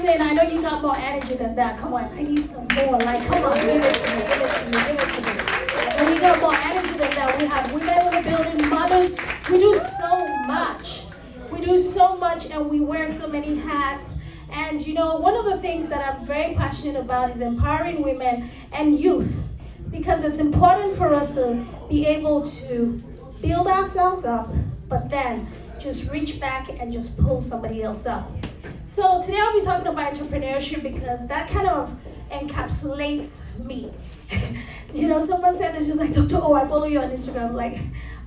breathing. I know you got more energy than that. Come on, I need some more. Like, come on, give it to me, give it to me, give it to me. And we got more energy than that. We have women in the building, mothers. We do so much. We do so much, and we wear so many hats. And you know, one of the things that I'm very passionate about is empowering women and youth, because it's important for us to be able to build ourselves up, but then just reach back and just pull somebody else up. So today I'll be talking about entrepreneurship because that kind of encapsulates me. You know, someone said this, she was like, Dr. Oh, I follow you on Instagram. I'm like,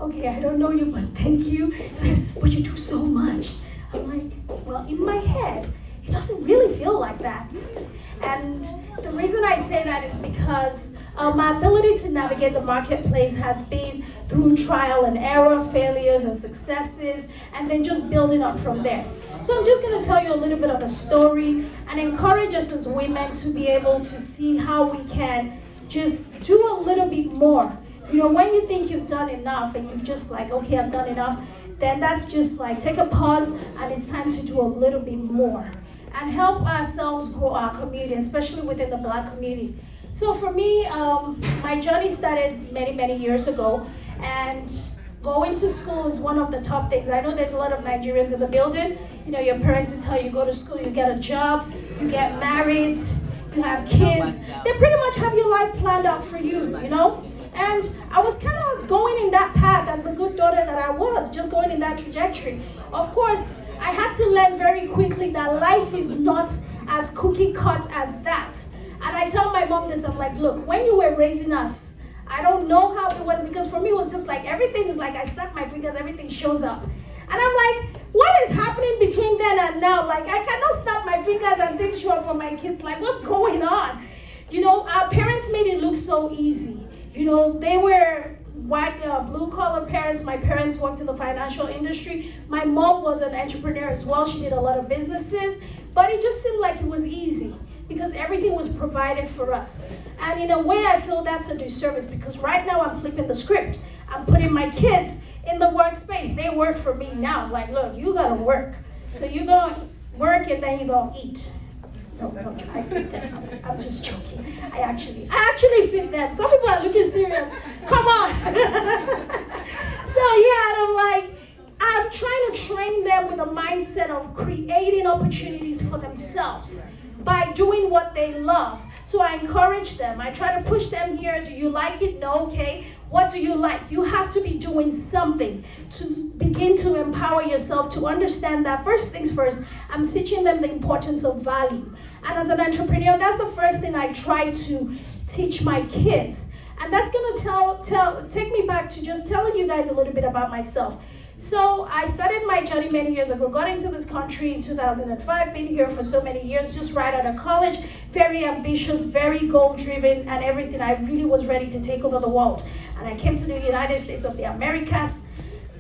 okay, I don't know you, but thank you. She's like, but you do so much. I'm like, well, in my head, it doesn't really feel like that. And the reason I say that is because my ability to navigate the marketplace has been through trial and error, failures and successes, and then just building up from there. So I'm just going to tell you a little bit of a story and encourage us as women to be able to see how we can just do a little bit more. You know, when you think you've done enough and you've just like, okay, I've done enough, then that's just like, take a pause and it's time to do a little bit more and help ourselves grow our community, especially within the Black community. So for me, my journey started many, many years ago, and going to school is one of the top things. I know there's a lot of Nigerians in the building. You know, your parents will tell you, go to school, you get a job, you get married, you have kids. They pretty much have your life planned out for you, you know? And I was kind of going in that path as the good daughter that I was, just going in that trajectory. Of course, I had to learn very quickly that life is not as cookie cut as that. And I tell my mom this, I'm like, look, when you were raising us, I don't know how it was, because for me it was just like, everything is like, I snap my fingers, everything shows up. And I'm like, what is happening between then and now? Like, I cannot snap my fingers and things show up for my kids. Like, what's going on? You know, our parents made it look so easy. You know, they were white, blue-collar parents. My parents worked in the financial industry. My mom was an entrepreneur as well. She did a lot of businesses. But it just seemed like it was easy because everything was provided for us. And in a way, I feel that's a disservice, because right now I'm flipping the script. I'm putting my kids in the workspace. They work for me now. Like, look, you gotta work. So you're gonna work and then you're gonna eat. No, I feed them. I'm just joking. I actually feed them. Some people are looking serious. Come on. So yeah, and I'm trying to train them with a mindset of creating opportunities for themselves by doing what they love. So I encourage them. I try to push them here. Do you like it? No, okay. What do you like? You have to be doing something to begin to empower yourself to understand that first things first, I'm teaching them the importance of value. And as an entrepreneur, that's the first thing I try to teach my kids. And that's gonna take me back to just telling you guys a little bit about myself. So I started my journey many years ago, got into this country in 2005, been here for so many years, just right out of college, very ambitious, very goal-driven and everything. I really was ready to take over the world. And I came to the United States of the Americas,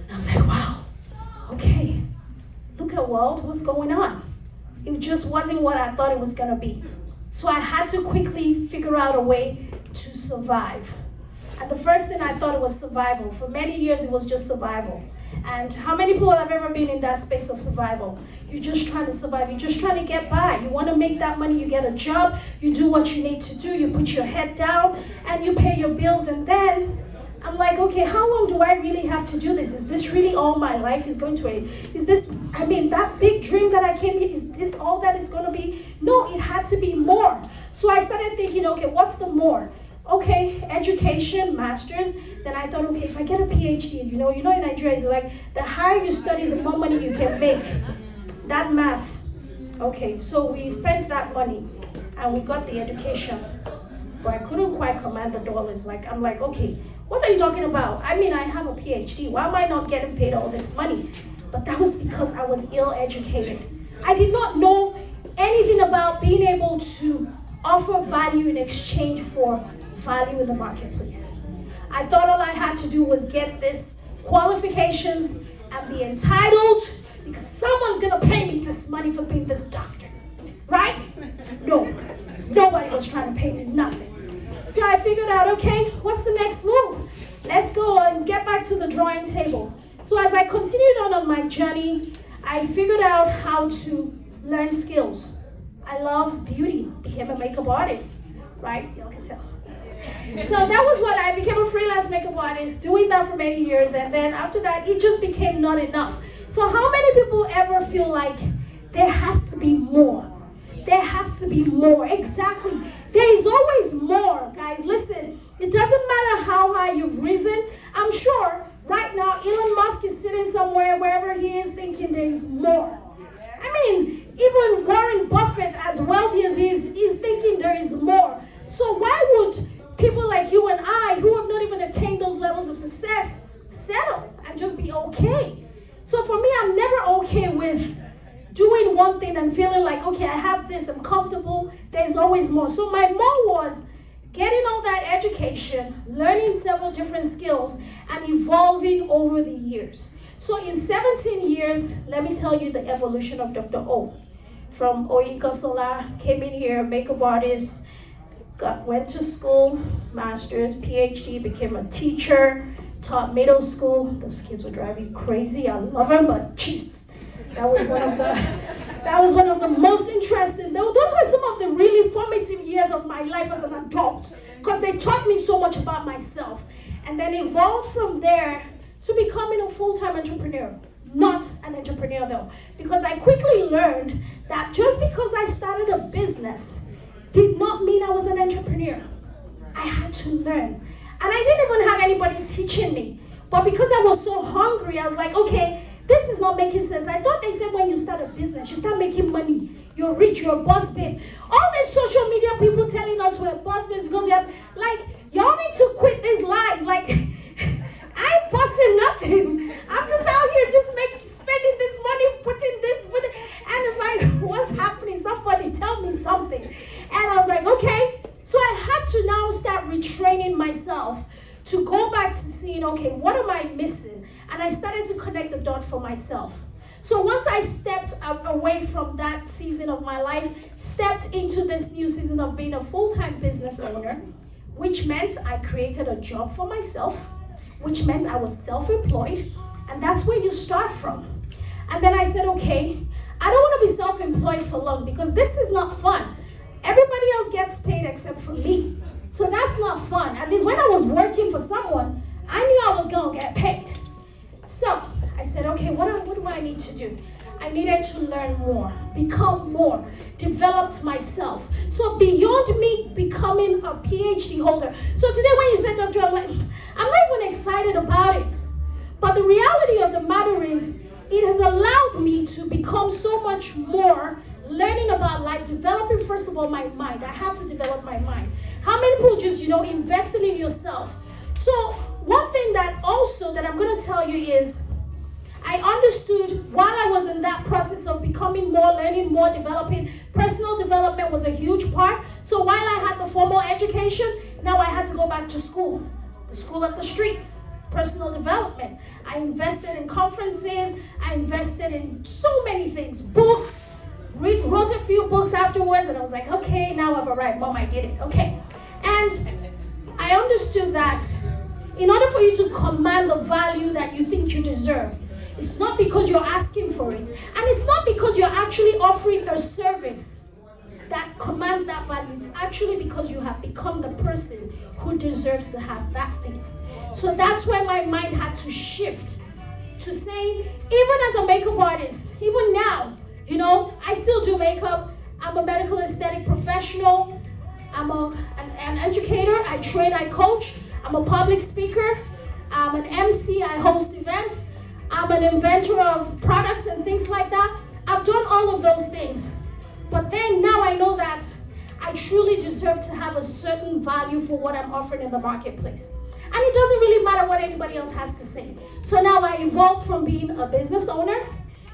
and I was like, wow, okay, look at world, what's going on? It just wasn't what I thought it was gonna be. So I had to quickly figure out a way to survive. And the first thing I thought it was survival. For many years, it was just survival. And how many people have ever been in that space of survival? You're just trying to survive. You're just trying to get by. You want to make that money. You get a job. You do what you need to do. You put your head down and you pay your bills. And then I'm like, okay, how long do I really have to do this? Is this really all my life is going to be? Is this, I mean, that big dream that I came here, is this all that it's going to be? No, it had to be more. So I started thinking, okay, what's the more? Okay, education, master's. Then I thought, okay, if I get a PhD, you know in Nigeria, like the higher you study, the more money you can make. That math. Okay, so we spent that money and we got the education, but I couldn't quite command the dollars. Like, I'm like, okay, what are you talking about? I mean, I have a PhD. Why am I not getting paid all this money? But that was because I was ill-educated. I did not know anything about being able to offer value in exchange for value in the marketplace. I thought all I had to do was get this qualifications and be entitled because someone's gonna pay me this money for being this doctor, right? No, nobody was trying to pay me nothing. So I figured out, okay, what's the next move? Let's go and get back to the drawing table. So as I continued on my journey, I figured out how to learn skills. I love beauty. Became a makeup artist, right? Y'all can tell. So that was what I became, a freelance makeup artist, doing that for many years, and then after that, it just became not enough. So how many people ever feel like there has to be more? There has to be more. Exactly. There is always more, guys. Listen, it doesn't matter how high you've risen. I'm sure right now Elon Musk is sitting somewhere, wherever he is, thinking there is more. I mean, even Warren Buffett, as wealthy as he is thinking there is more. So why would people like you and I, who have not even attained those levels of success, settle and just be okay? So for me, I'm never okay with doing one thing and feeling like, okay, I have this, I'm comfortable, there's always more. So my more was getting all that education, learning several different skills, and evolving over the years. So in 17 years, let me tell you the evolution of Dr. O. From Oyinkansola, came in here, makeup artist, went to school, master's, PhD, became a teacher, taught middle school. Those kids would drive you crazy. I love them, but Jesus, that was one of the most interesting. Those were some of the really formative years of my life as an adult, because they taught me so much about myself, and then evolved from there to becoming a full-time entrepreneur. Not an entrepreneur though, because I quickly learned that just because I started a business did not mean I was an entrepreneur. I had to learn. And I didn't even have anybody teaching me. But because I was so hungry, I was like, okay, this is not making sense. I thought they said when you start a business, you start making money. You're rich, you're a boss babe. All these social media people telling us we're boss babes because we have, like, y'all need to quit these lies. Like, I ain't bossing nothing. I'm just out here just spending this money, putting this, and it's like, what's happening? Somebody tell me something. And I was like, okay. So I had to now start retraining myself to go back to seeing, okay, what am I missing? And I started to connect the dot for myself. So once I stepped away from that season of my life, stepped into this new season of being a full-time business owner, which meant I created a job for myself, which meant I was self-employed, and that's where you start from. And then I said, okay, I don't want to be self-employed for long because this is not fun. Everybody else gets paid except for me. So that's not fun. At least when I was working for someone, I knew I was going to get paid. So I said, okay, what do I need to do? I needed to learn more, become more, developed myself. So beyond me becoming a PhD holder. So today when you said, Doctor, I'm like, I'm not even excited about it. But the reality of the matter is, it has allowed me to become so much more, learning about life, developing, first of all, my mind. I had to develop my mind. How many people just, investing in yourself? So one thing that I'm going to tell you is, I understood while I was in that process of becoming more, learning more, developing, personal development was a huge part. So while I had the formal education, now I had to go back to school, the school of the streets, personal development. I invested in conferences, I invested in so many things, books, wrote a few books afterwards, and I was like, okay, now I've arrived, Mom, I did it, okay. And I understood that in order for you to command the value that you think you deserve, it's not because you're asking for it, and it's not because you're actually offering a service that commands that value. It's actually because you have become the person who deserves to have that thing. So that's where my mind had to shift to saying, even as a makeup artist, even now, I still do makeup. I'm a medical aesthetic professional. I'm an educator. I train, I coach. I'm a public speaker. I'm an MC. I host events. I'm an inventor of products and things like that. I've done all of those things. But then now I know that I truly deserve to have a certain value for what I'm offering in the marketplace. And it doesn't really matter what anybody else has to say. So now I evolved from being a business owner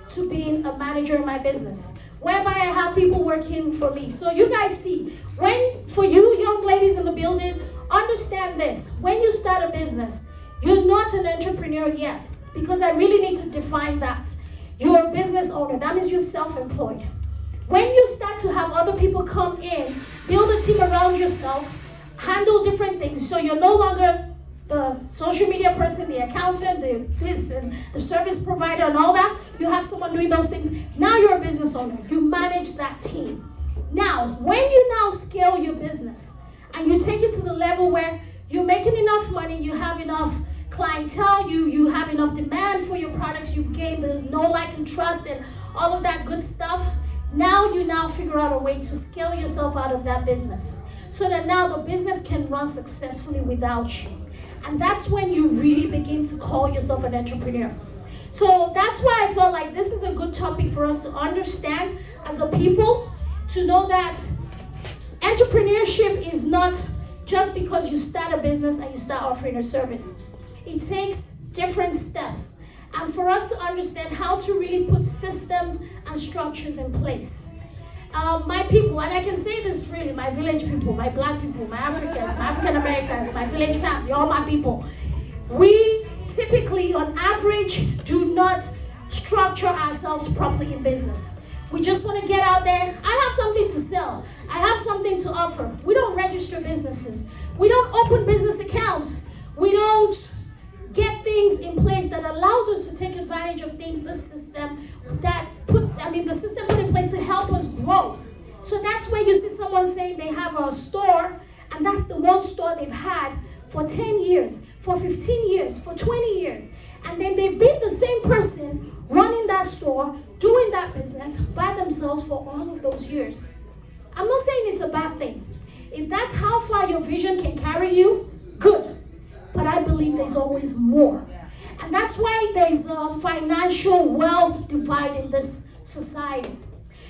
to being a manager in my business, whereby I have people working for me. So you guys see, for you young ladies in the building, understand this. When you start a business, you're not an entrepreneur yet, because I really need to define that. You're a business owner. That means you're self-employed. When you start to have other people come in, build a team around yourself, handle different things, so you're no longer the social media person, the accountant, the service provider and all that. You have someone doing those things. Now you're a business owner. You manage that team. Now, when you now scale your business and you take it to the level where you're making enough money, you have enough clientele, you have enough demand for your products, you've gained the know, like, and trust and all of that good stuff, now you figure out a way to scale yourself out of that business so that now the business can run successfully without you. And that's when you really begin to call yourself an entrepreneur. So that's why I felt like this is a good topic for us to understand as a people, to know that entrepreneurship is not just because you start a business and you start offering a service. It takes different steps. And for us to understand how to really put systems and structures in place. My people, and I can say this freely, my village people, my black people, my Africans, my African Americans, my village families, all my people, we typically, on average, do not structure ourselves properly in business. We just want to get out there. I have something to sell. I have something to offer. We don't register businesses. We don't open business accounts. We don't get things in place that allows us to take advantage of things, the system put in place to help us grow. So that's where you see someone saying they have a store, and that's the one store they've had for 10 years, for 15 years, for 20 years. And then they've been the same person running that store, doing that business by themselves for all of those years. I'm not saying it's a bad thing. If that's how far your vision can carry you, good. But I believe there's always more. And that's why there's a financial wealth divide in this society.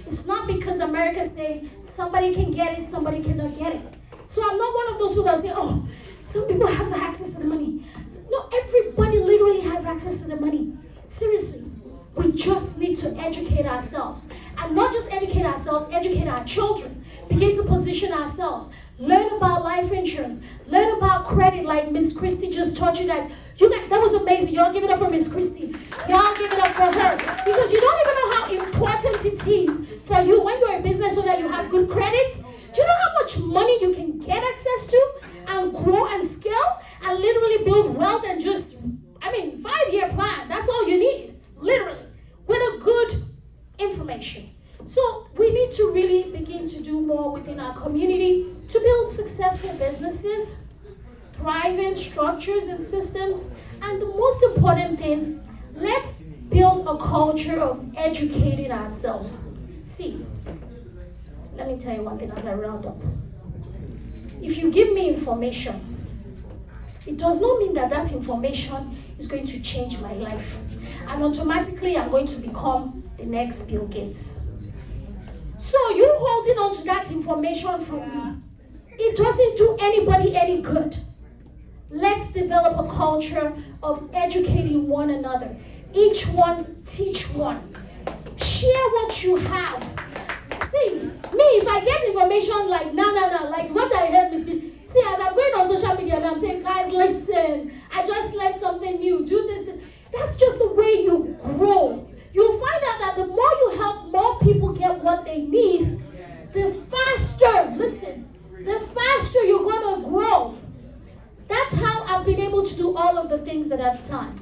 It's not because America says somebody can get it, somebody cannot get it. So I'm not one of those people that say, oh, some people have access to the money. No, everybody literally has access to the money. Seriously. We just need to educate ourselves. And not just educate ourselves, educate our children. Begin to position ourselves. Learn about life insurance. Learn about credit like Miss Christie just taught you guys. You guys, that was amazing. Y'all give it up for Miss Christie. Y'all give it up for her. Because you don't even know how important it is for you when you're in business so that you have good credit. Do you know how much money you can get access to and grow and scale and literally build wealth and just, 5-year plan. That's all you need, literally, with a good information. So we need to really begin to do more within our community to build successful businesses, thriving structures and systems, and the most important thing, let's build a culture of educating ourselves. See, let me tell you one thing as I round up. If you give me information, it does not mean that that information is going to change my life. And automatically I'm going to become the next Bill Gates. So you holding on to that information from me, it doesn't do anybody any good. Let's develop a culture of educating one another. Each one teach one. Share what you have. See, me, if I get information like, like what I heard, Miss B. See, as I'm going on social media and I'm saying, guys, listen, I just learned something new, do this. That's just the way you grow. You'll find out that the more you help more people get what they need, the faster, listen, the faster you're going to grow. That's how I've been able to do all of the things that I've done.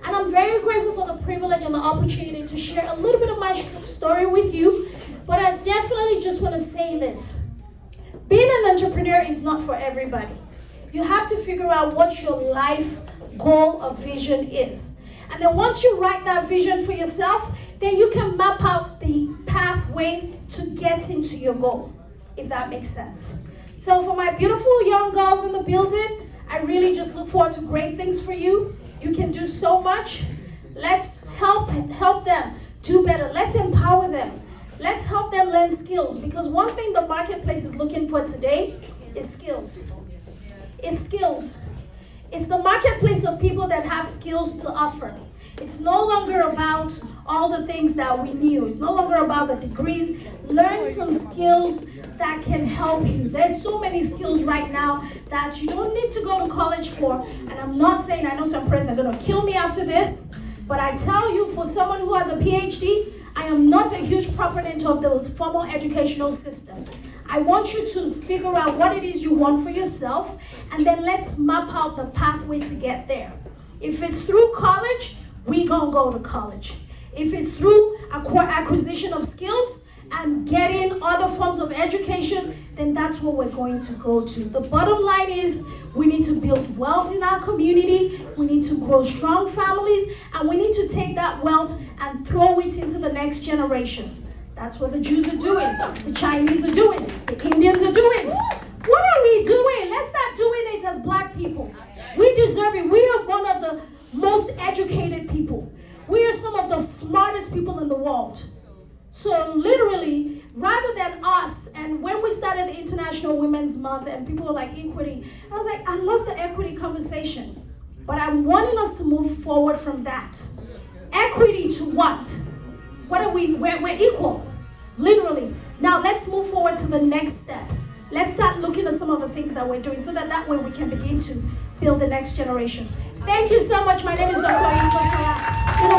And I'm very grateful for the privilege and the opportunity to share a little bit of my story with you. But I definitely just want to say this. Being an entrepreneur is not for everybody. You have to figure out what your life goal or vision is. And then once you write that vision for yourself, then you can map out the pathway to getting to your goal, if that makes sense. So for my beautiful young girls in the building, I really just look forward to great things for you. You can do so much. Let's help them do better. Let's empower them. Let's help them learn skills, because one thing the marketplace is looking for today is skills. It's skills. It's the marketplace of people that have skills to offer. It's no longer about all the things that we knew. It's no longer about the degrees. Learn some skills that can help you. There's so many skills right now that you don't need to go to college for. And I'm not saying, I know some friends are going to kill me after this, but I tell you, for someone who has a PhD, I am not a huge proponent of the formal educational system. I want you to figure out what it is you want for yourself, and then let's map out the pathway to get there. If it's through college, we gonna go to college. If it's through acquisition of skills and getting other forms of education, then that's what we're going to go to. The bottom line is we need to build wealth in our community, we need to grow strong families, and we need to take that wealth and throw it into the next generation. That's what the Jews are doing, the Chinese are doing, the Indians are doing. What are we doing? Let's start doing it as Black people. We deserve it. We are one of the most educated people. We are some of the smartest people in the world. So literally, rather than us, and when we started the International Women's Month and people were like, equity, I was like, I love the equity conversation, but I'm wanting us to move forward from that. Equity to what? What are we? We're equal, literally. Now let's move forward to the next step. Let's start looking at some of the things that we're doing so that way we can begin to build the next generation. Thank you so much. My name is Dr. Oyinkansola.